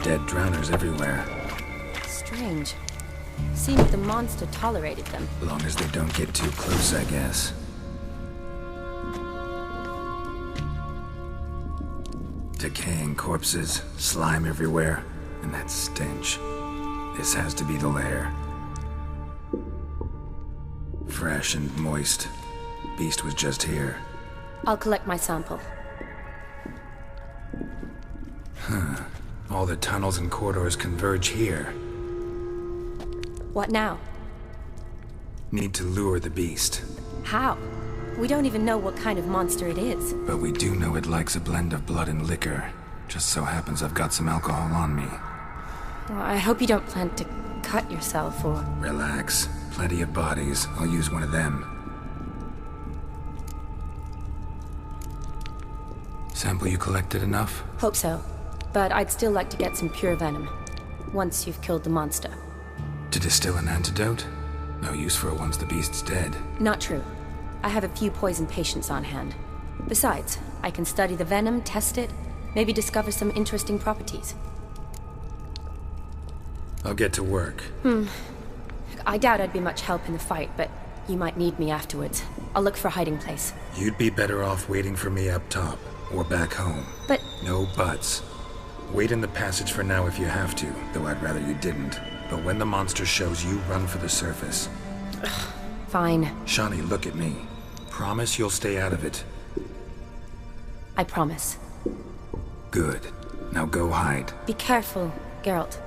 dead drowners everywhere. Strange. Seems the monster tolerated them. As long as they don't get too close, I guess. Decaying corpses, slime everywhere, and that stench. This has to be the lair. Fresh and moist. Beast was just here. I'll collect my sample. All the tunnels and corridors converge here. What now? Need to lure the beast. How? We don't even know what kind of monster it is. But we do know it likes a blend of blood and liquor. Just so happens I've got some alcohol on me. Well, I hope you don't plan to cut yourself or... Relax. Plenty of bodies. I'll use one of them. Sample you collected enough? Hope so. But I'd still like to get some pure venom. Once you've killed the monster. To distill an antidote? No use for it once the beast's dead. Not true. I have a few poison patients on hand. Besides, I can study the venom, test it, maybe discover some interesting properties. I'll get to work. I doubt I'd be much help in the fight, but you might need me afterwards. I'll look for a hiding place. You'd be better off waiting for me up top, or back home. But... No buts. Wait in the passage for now if you have to, though I'd rather you didn't. But when the monster shows, you run for the surface. Fine. Shani, look at me. Promise you'll stay out of it. I promise. Good. Now go hide. Be careful, Geralt.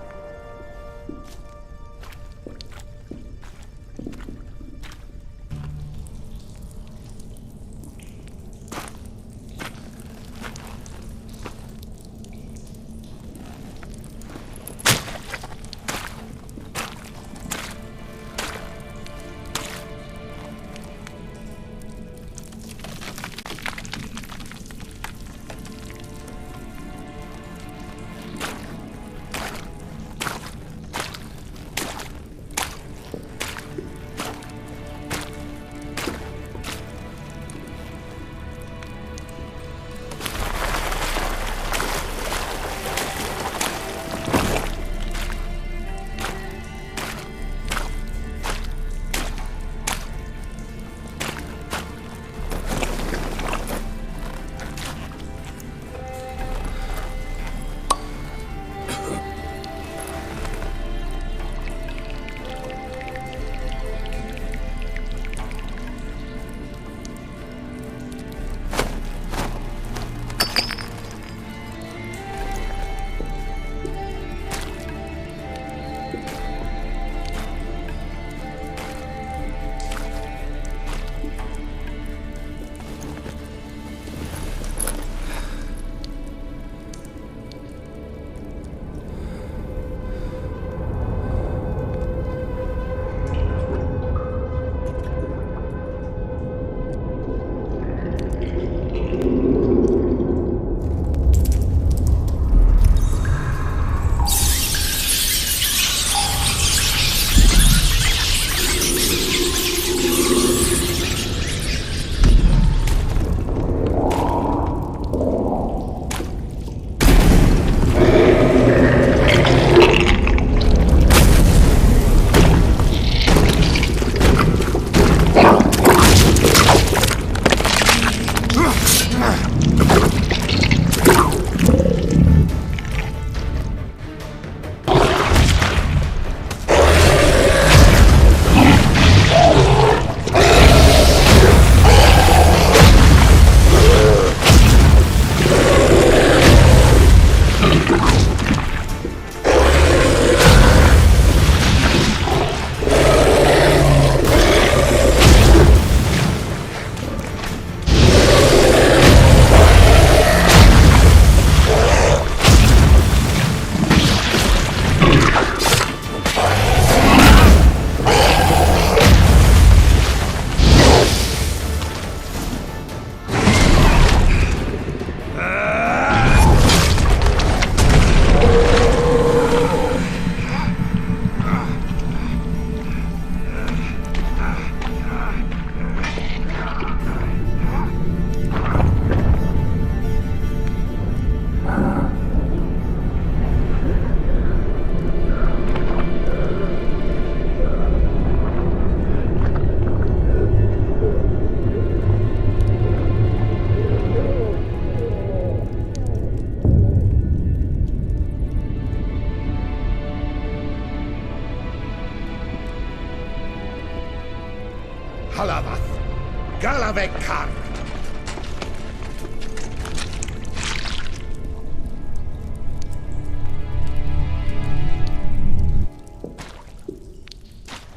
Galavekar.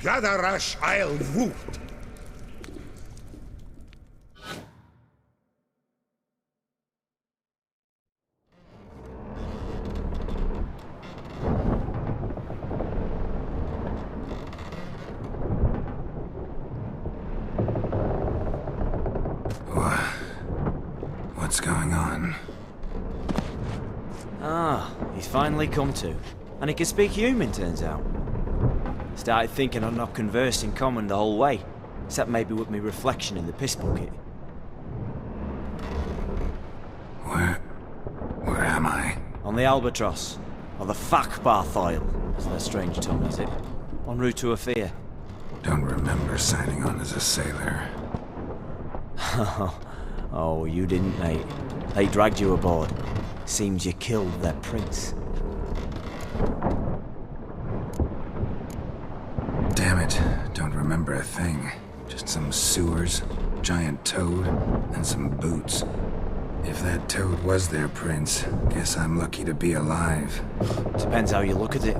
Gadarash I'll root. What's going on? Ah, he's finally come to. And he can speak human, turns out. Started thinking I'd not conversed in common the whole way, except maybe with me reflection in the piss bucket. Where am I? On the Albatross, or the Fakbarthoil, as their strange tongue has it. En route to Ophir. Don't remember signing on as a sailor. Oh, you didn't, mate. They dragged you aboard. Seems you killed their prince. Damn it, don't remember a thing. Just some sewers, giant toad, and some boots. If that toad was their prince, guess I'm lucky to be alive. Depends how you look at it.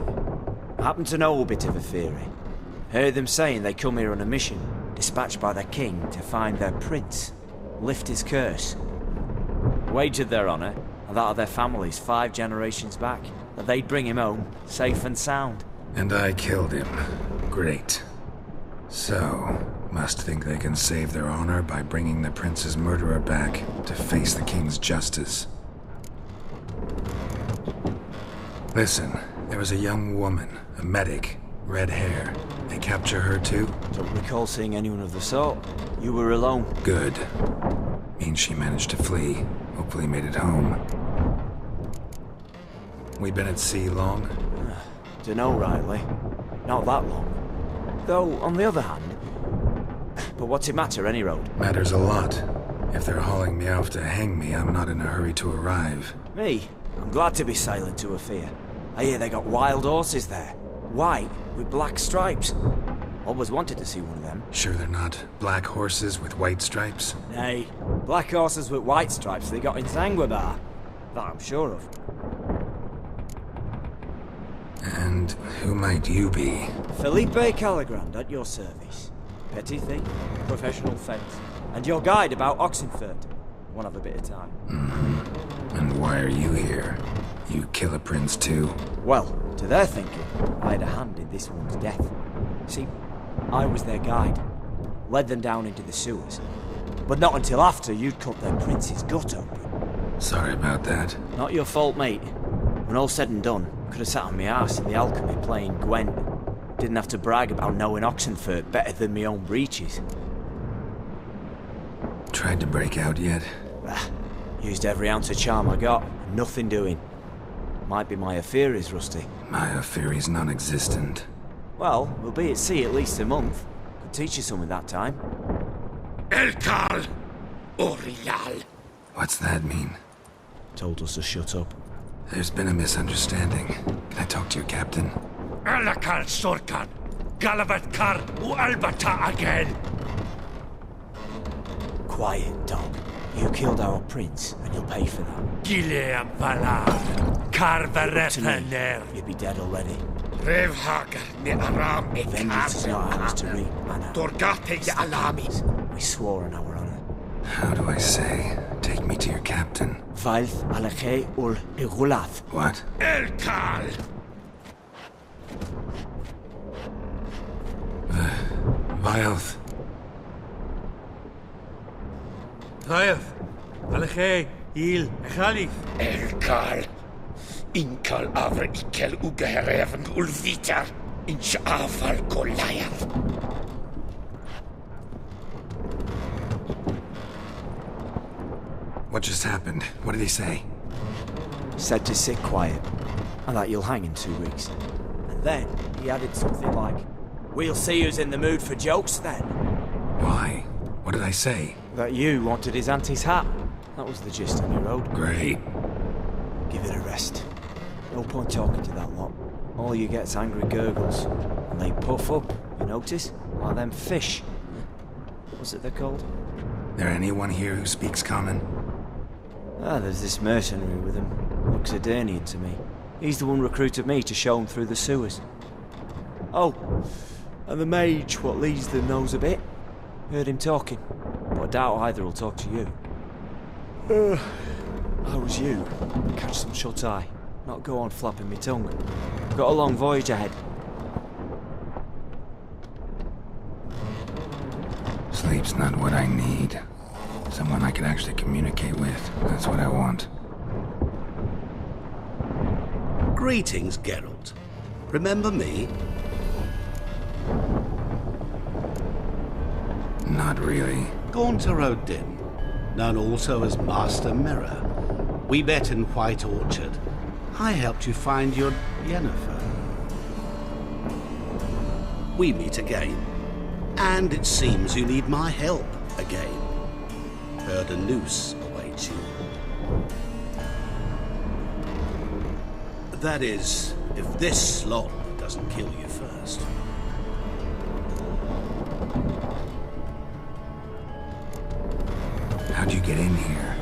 I happen to know a bit of a theory. Heard them saying they come here on a mission, dispatched by their king to find their prince, lift his curse. Wagered their honor, and that of their families 5 generations back, that they'd bring him home, safe and sound. And I killed him. Great. So, must think they can save their honor by bringing the prince's murderer back to face the king's justice. Listen, there was a young woman, a medic, red hair. They capture her too? Don't recall seeing anyone of the sort. You were alone. Good. Means she managed to flee. Hopefully made it home. We been at sea long? Dunno, Riley. Not that long. Though, on the other hand... But what's it matter, any road? Matters a lot. If they're hauling me off to hang me, I'm not in a hurry to arrive. Me? I'm glad to be sailing to Ophir. I hear they got wild horses there. White, with black stripes. Always wanted to see one of them. Sure they're not black horses with white stripes? Nay, black horses with white stripes they got in Zanguebar. That I'm sure of. And who might you be? Felipe Caligrand, at your service. Petty thief, professional fence, and your guide about Oxenfurt. Won't have a bit of time. Mm-hmm. And why are you here? You kill a prince too? Well, to their thinking, I had a hand in this one's death. See, I was their guide. Led them down into the sewers. But not until after you'd cut their prince's gut open. Sorry about that. Not your fault, mate. When all said and done, could have sat on my arse in the alchemy playing Gwent. Didn't have to brag about knowing Oxenfurt better than my own breeches. Tried to break out yet? Used every ounce of charm I got, nothing doing. Might be my affair is rusty. My affair is non-existent. Well, we'll be at sea at least a month. Could teach you something that time. Elkal Orial. What's that mean? Told us to shut up. There's been a misunderstanding. Can I talk to your captain? Alakal Sorkan. Galavatkar Albata again. Quiet, dog. You killed our prince, and you'll pay for that. Gileam Valar. Carverethener. You'd be dead already. Revhagar ne Aram e Vengeance is not ours to reap, Anna. Torgate ya Alami. We swore on our honor. How do I say? Take me to your captain. Valth Alakhe ul Igulath. What? Elkal. Vilth. Vilth. Alakhe. Il. Khalif. Elkal. Inkal avre ikel ugehereven ulvitar. Inch afal Goliath. What just happened? What did he say? Said to sit quiet, and that you'll hang in 2 weeks. And then he added something like, "We'll see who's in the mood for jokes then." Why? What did I say? That you wanted his auntie's hat. That was the gist of your road. Great. Give it a rest. No point talking to that lot. All you get's angry gurgles. And they puff up, you notice? Like them fish. What's it they're called? There anyone here who speaks common? Ah, there's this mercenary with him. Looks Edirnian to me. He's the one recruited me to show him through the sewers. Oh, and the mage what leads them knows a bit. Heard him talking, but I doubt either will talk to you. How was you? Catch some shut-eye. Not go on flapping me tongue. Got a long voyage ahead. Sleep's not what I need. Someone I can actually communicate with. That's what I want. Greetings, Geralt. Remember me? Not really. Gaunter O'Din, known also as Master Mirror. We met in White Orchard. I helped you find your Yennefer. We meet again. And it seems you need my help again. Heard a noose awaits you. That is, if this slot doesn't kill you first. How'd you get in here?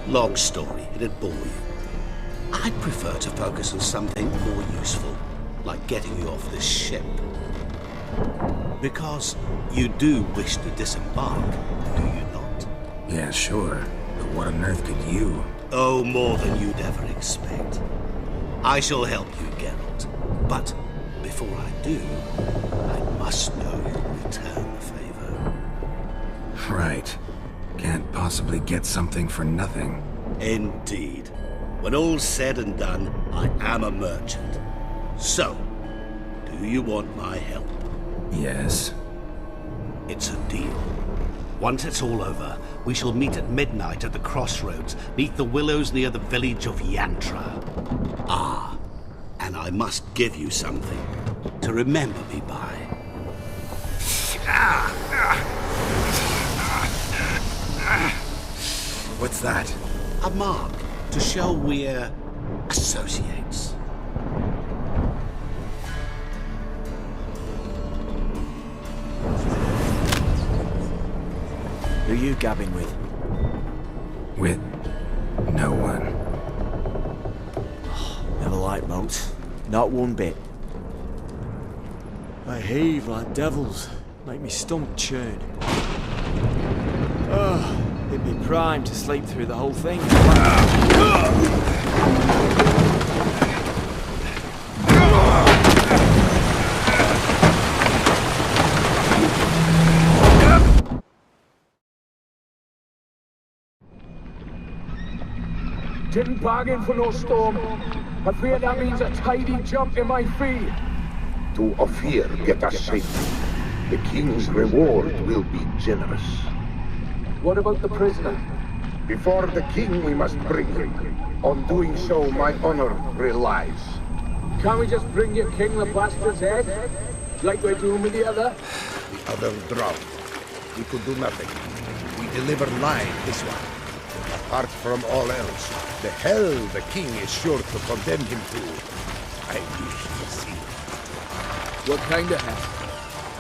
Long story, it'd bore you. I'd prefer to focus on something more useful, like getting you off this ship. Because you do wish to disembark, do you not? Yeah, sure. But what on earth could you? Oh, more than you'd ever expect. I shall help you, Geralt. But before I do, I must know you'll return the favor. Right. Can't possibly get something for nothing. Indeed. When all's said and done, I am a merchant. So, do you want my help? Yes. It's a deal. Once it's all over, we shall meet at midnight at the crossroads, neath the willows near the village of Yantra. Ah, and I must give you something to remember me by. What's that? A mark to show we're associates. Who you gabbing with? With no one. Never liked moats. Not one bit. They heave like devils. Make me stomach churn. It'd be prime to sleep through the whole thing. Didn't bargain for no storm. I fear that means a tidy jump in my fee. To Ophir get us safe. The king's reward will be generous. What about the prisoner? Before the king we must bring him. On doing so, my honor relies. Can't we just bring your king the bastard's head? Like we're doing with the other? The other drowned. We could do nothing. We deliver live this one. Apart from all else, the hell the king is sure to condemn him to. I wish to see. What kind of hell?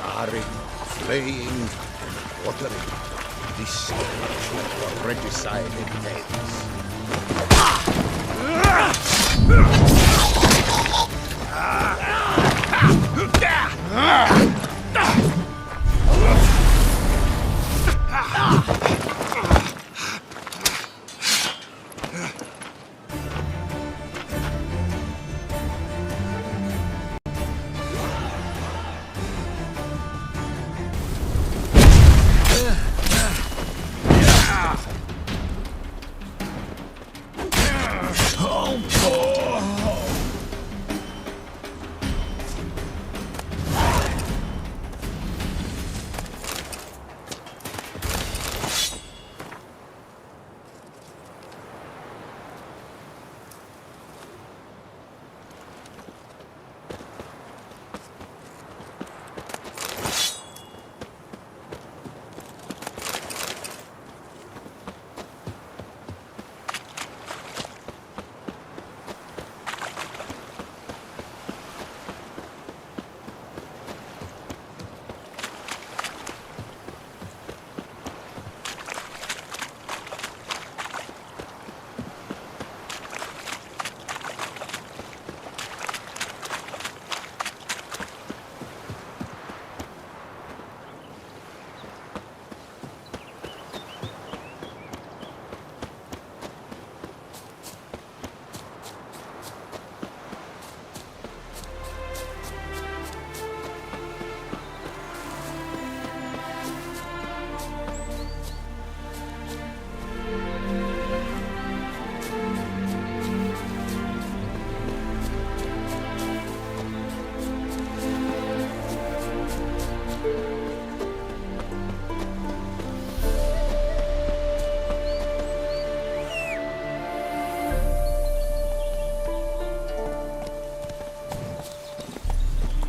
Charring, flaying, and watering. This is for regicide entails.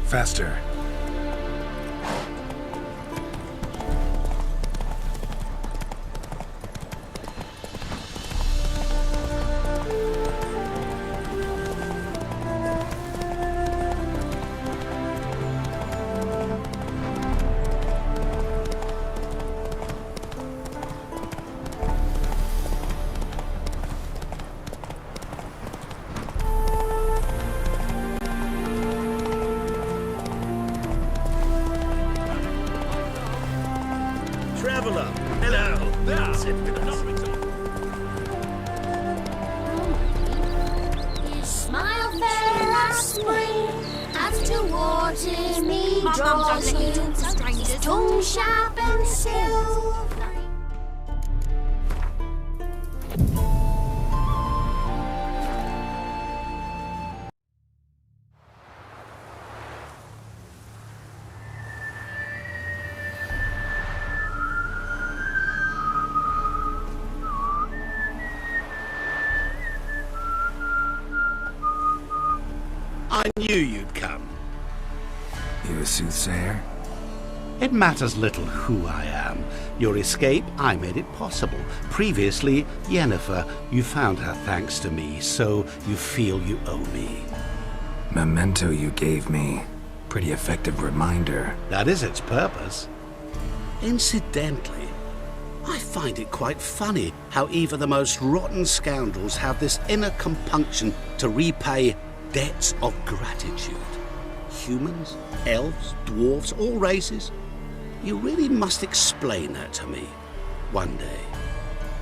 Faster. Traveler, hello. You smile fair as spring, as towards me draws you. His tongue sharp and silver. I knew you'd come. You a soothsayer? It matters little who I am. Your escape, I made it possible. Previously, Yennefer, you found her thanks to me, so you feel you owe me. Memento you gave me. Pretty effective reminder. That is its purpose. Incidentally, I find it quite funny how even the most rotten scoundrels have this inner compunction to repay debts of gratitude. Humans, elves, dwarves, all races. You really must explain that to me one day.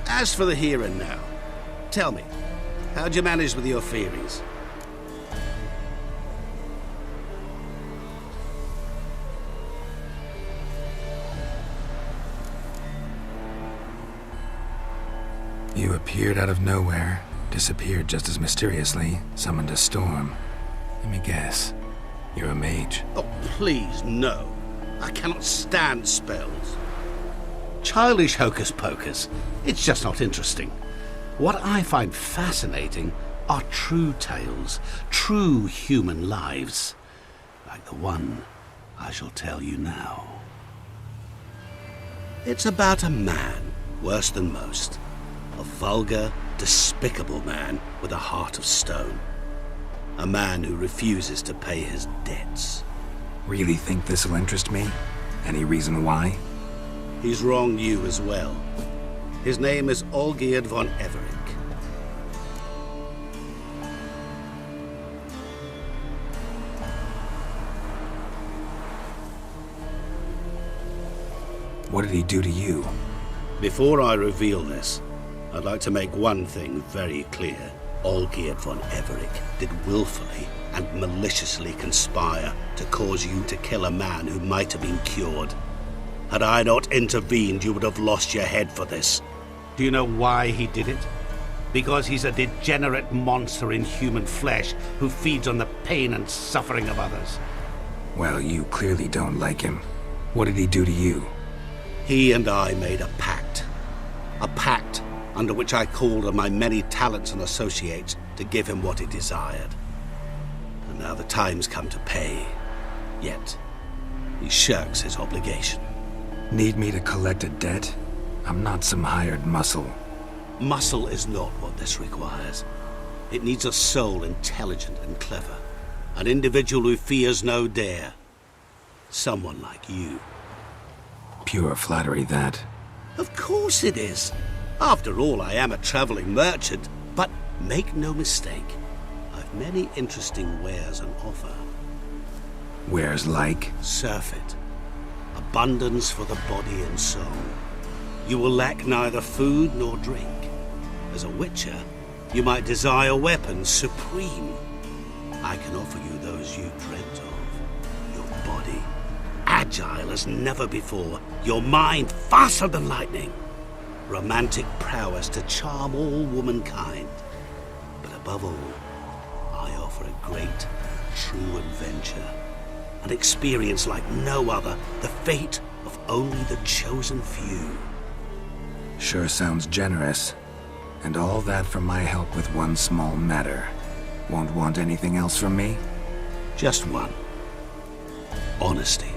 As for the here and now, tell me, how'd you manage with your theories? You appeared out of nowhere, disappeared just as mysteriously, summoned a storm. Let me guess. You're a mage. Oh, please, no. I cannot stand spells. Childish hocus pocus. It's just not interesting. What I find fascinating are true tales, true human lives, like the one I shall tell you now. It's about a man, worse than most. A vulgar, despicable man with a heart of stone. A man who refuses to pay his debts. Really think this'll interest me? Any reason why? He's wronged you as well. His name is Olgierd von Everec. What did he do to you? Before I reveal this, I'd like to make one thing very clear. Olgierd von Everec did willfully and maliciously conspire to cause you to kill a man who might have been cured. Had I not intervened, you would have lost your head for this. Do you know why he did it? Because he's a degenerate monster in human flesh who feeds on the pain and suffering of others. Well, you clearly don't like him. What did he do to you? He and I made a pact. A pact under which I called on my many talents and associates to give him what he desired. And now the time's come to pay. Yet, he shirks his obligation. Need me to collect a debt? I'm not some hired muscle. Muscle is not what this requires. It needs a soul intelligent and clever. An individual who fears no dare. Someone like you. Pure flattery, that. Of course it is. After all, I am a traveling merchant. But make no mistake, I've many interesting wares on offer. Wares like? Surfeit. Abundance for the body and soul. You will lack neither food nor drink. As a witcher, you might desire weapons supreme. I can offer you those you dreamt of. Your body, agile as never before. Your mind, faster than lightning. Romantic prowess to charm all womankind. But above all, I offer a great, true adventure. An experience like no other, the fate of only the chosen few. Sure sounds generous. And all that for my help with one small matter. Won't want anything else from me? Just one. honesty.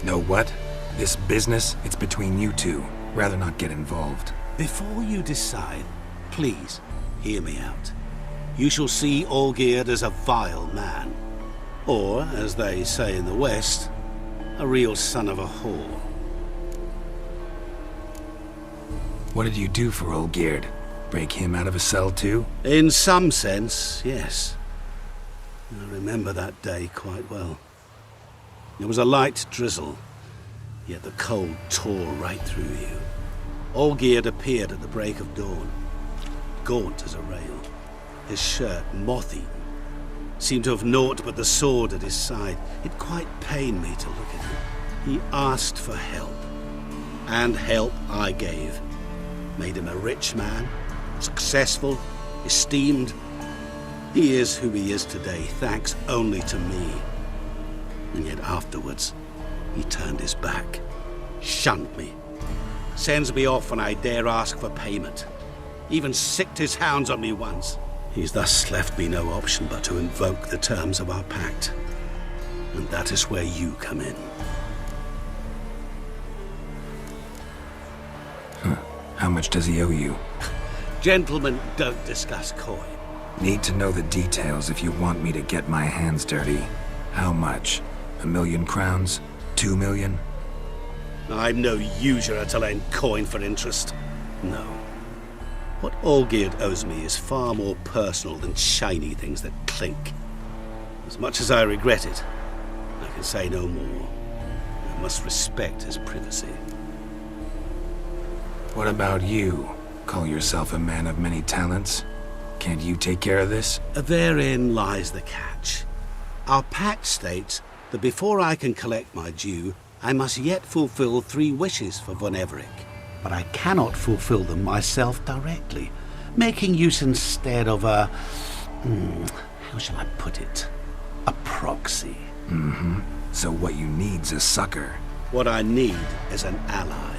Know what? This business, it's between you two. Rather not get involved. Before you decide, please hear me out. You shall see Olgierd as a vile man. Or, as they say in the West, a real son of a whore. What did you do for Olgierd? Break him out of a cell too? In some sense, yes. I remember that day quite well. It was a light drizzle, yet the cold tore right through you. Olgierd appeared at the break of dawn, gaunt as a rail, his shirt moth-eaten. Seemed to have naught but the sword at his side. It quite pained me to look at him. He asked for help, and help I gave. Made him a rich man, successful, esteemed. He is who he is today, thanks only to me. And yet afterwards, he turned his back, shunned me, sends me off when I dare ask for payment. Even sicked his hounds on me once. He's thus left me no option but to invoke the terms of our pact. And that is where you come in. How much does he owe you? Gentlemen don't discuss coin. Need to know the details if you want me to get my hands dirty. How much? 1,000,000 crowns? 2 million? I'm no usurer to lend coin for interest. No. What Olgierd owes me is far more personal than shiny things that clink. As much as I regret it, I can say no more. I must respect his privacy. What about you? Call yourself a man of many talents? Can't you take care of this? Therein lies the catch. Our pact states that before I can collect my due, I must yet fulfill 3 wishes for Von Everec. But I cannot fulfill them myself directly, making use instead of a... how shall I put it? A proxy. Mm-hmm. So what you need's a sucker. What I need is an ally.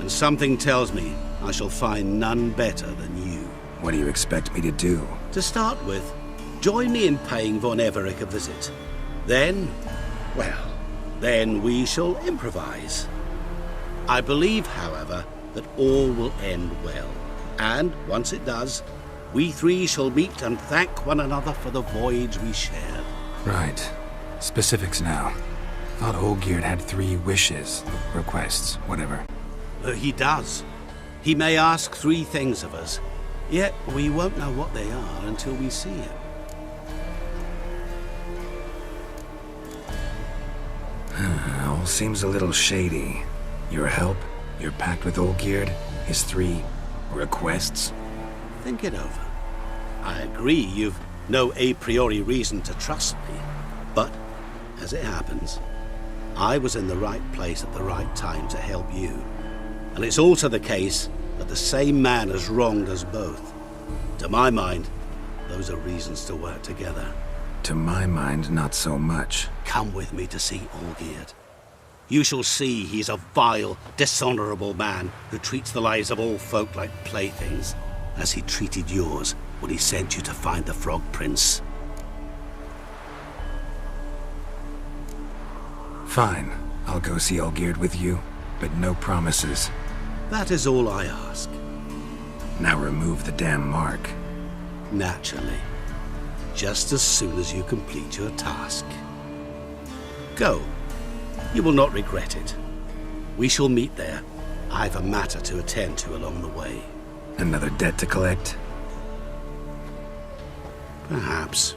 And something tells me I shall find none better than you. What do you expect me to do? To start with, join me in paying Von Everec a visit. Then, well, then we shall improvise. I believe, however, that all will end well. And once it does, we 3 shall meet and thank one another for the voyage we shared. Right. Specifics now. Thought Olgierd had 3 wishes, requests, whatever. He does. He may ask 3 things of us, yet we won't know what they are until we see him. All seems a little shady. Your help, your pact with Olgierd, his 3 requests. Think it over. I agree you've no a priori reason to trust me, but as it happens, I was in the right place at the right time to help you. And it's also the case that the same man has wronged us both. To my mind, those are reasons to work together. To my mind, not so much. Come with me to see Olgierd. You shall see he's a vile, dishonorable man who treats the lives of all folk like playthings, as he treated yours when he sent you to find the Frog Prince. Fine. I'll go see Olgierd with you, but no promises. That is all I ask. Now remove the damn mark. Naturally. Just as soon as you complete your task. Go. You will not regret it. We shall meet there. I've a matter to attend to along the way. Another debt to collect? Perhaps.